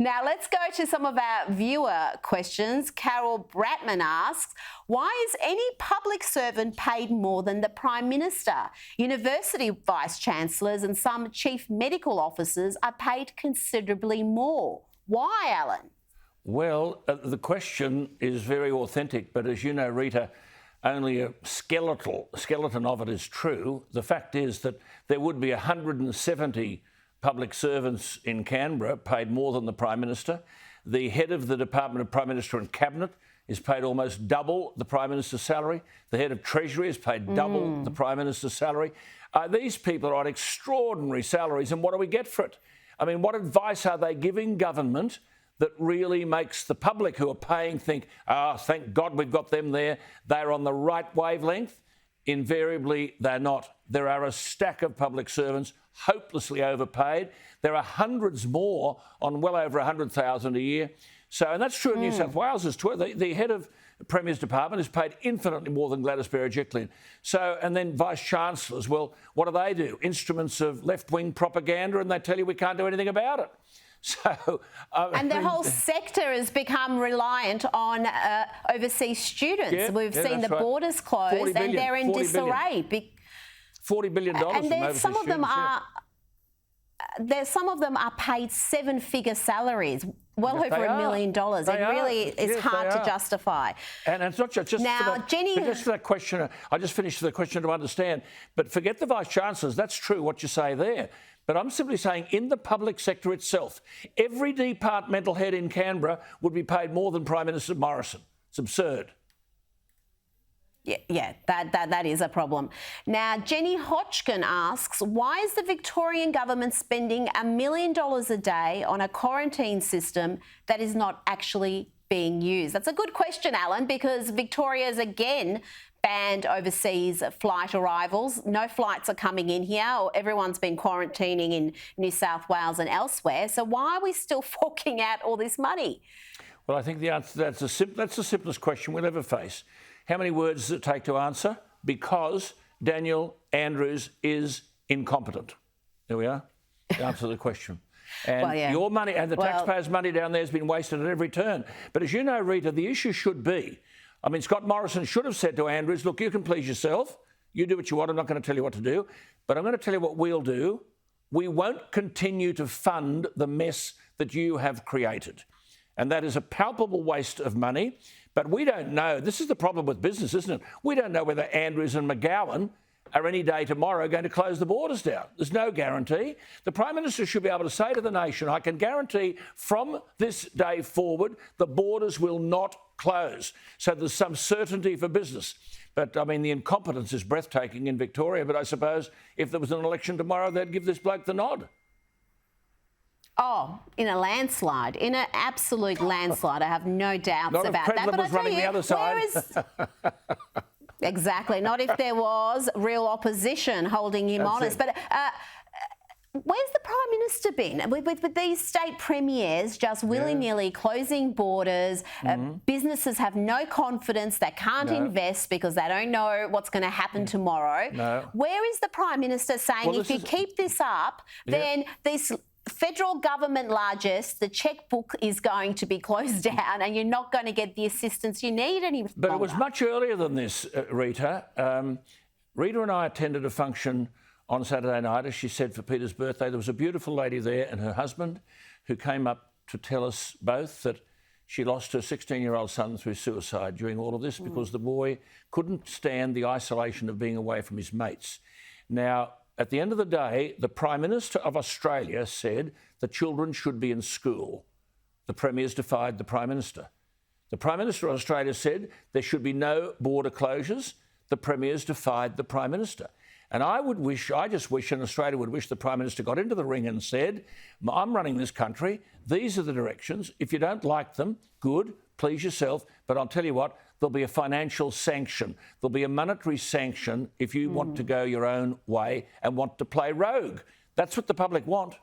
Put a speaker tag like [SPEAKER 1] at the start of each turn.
[SPEAKER 1] Now, let's go to some of our viewer questions. Carol Bratman asks, why is any public servant paid more than the Prime Minister? University vice-chancellors and some chief medical officers are paid considerably more. Why, Alan?
[SPEAKER 2] Well, the question is very authentic, but as you know, Rita, only a skeleton of it is true. The fact is that there would be 170 public servants in Canberra paid more than the Prime Minister. The head of the Department of Prime Minister and Cabinet is paid almost double the Prime Minister's salary. The head of Treasury is paid double the Prime Minister's salary. These people are on extraordinary salaries, and what do we get for it? I mean, what advice are they giving government that really makes the public who are paying think, thank God we've got them there, they're on the right wavelength? Invariably, they're not. There are a stack of public servants hopelessly overpaid. There are hundreds more on well over 100,000 a year. So, and that's true in New South Wales as well. The head of the Premier's Department is paid infinitely more than Gladys Berejiklian. So, and then vice-chancellors, well, what do? Instruments of left-wing propaganda, and they tell you we can't do anything about it. So,
[SPEAKER 1] and the whole sector has become reliant on overseas students. We've seen the borders closed and they're in disarray.
[SPEAKER 2] $40 billion from overseas
[SPEAKER 1] some of
[SPEAKER 2] students,
[SPEAKER 1] some of them are paid seven-figure salaries, well over $1 million. It really is hard to justify.
[SPEAKER 2] And it's not just
[SPEAKER 1] now,
[SPEAKER 2] just for that question. I just finished the question to understand. But forget the vice-chancellors. That's true what you say there. But I'm simply saying in the public sector itself, every departmental head in Canberra would be paid more than Prime Minister Morrison. It's absurd.
[SPEAKER 1] Yeah, that is a problem. Now, Jenny Hodgkin asks, why is the Victorian government spending $1 million a day on a quarantine system that is not actually being used? That's a good question, Alan, because Victoria's again banned overseas flight arrivals. No flights are coming in here, or everyone's been quarantining in New South Wales and elsewhere. So why are we still forking out all this money?
[SPEAKER 2] Well, I think the answer that's the simplest question we'll ever face. How many words does it take to answer? Because Daniel Andrews is incompetent. There we are. The answer to the question. And your money and the taxpayers' money down there has been wasted at every turn. But as you know, Rita, the issue should be, I mean, Scott Morrison should have said to Andrews, look, you can please yourself. You do what you want. I'm not going to tell you what to do. But I'm going to tell you what we'll do. We won't continue to fund the mess that you have created. And that is a palpable waste of money. But we don't know. This is the problem with business, isn't it? We don't know whether Andrews and McGowan are any day tomorrow going to close the borders down. There's no guarantee. The Prime Minister should be able to say to the nation, I can guarantee from this day forward, the borders will not close. So there's some certainty for business. But, I mean, the incompetence is breathtaking in Victoria. But I suppose if there was an election tomorrow, they'd give this bloke the nod.
[SPEAKER 1] Oh, in a landslide, in an absolute landslide. I have no doubts about that.
[SPEAKER 2] But I tell you, the other side.
[SPEAKER 1] Exactly. Not if there was real opposition holding him honest. But where's the Prime Minister been? With these state premiers just willy-nilly closing borders, businesses have no confidence, they can't invest because they don't know what's going to happen tomorrow. Where is the Prime Minister saying, if you keep this up, then this federal government largest, the chequebook is going to be closed down and you're not going to get the assistance you need any longer?
[SPEAKER 2] But it was much earlier than this, Rita. Rita and I attended a function on Saturday night, as she said, for Peter's birthday. There was a beautiful lady there and her husband who came up to tell us both that she lost her 16-year-old son through suicide during all of this because the boy couldn't stand the isolation of being away from his mates. Now, at the end of the day, the Prime Minister of Australia said the children should be in school. The Premier's defied the Prime Minister. The Prime Minister of Australia said there should be no border closures. The Premier's defied the Prime Minister. And I just wish, and Australia would wish, the Prime Minister got into the ring and said, I'm running this country. These are the directions. If you don't like them, good, please yourself. But I'll tell you what, there'll be a financial sanction. There'll be a monetary sanction if you want to go your own way and want to play rogue. That's what the public want.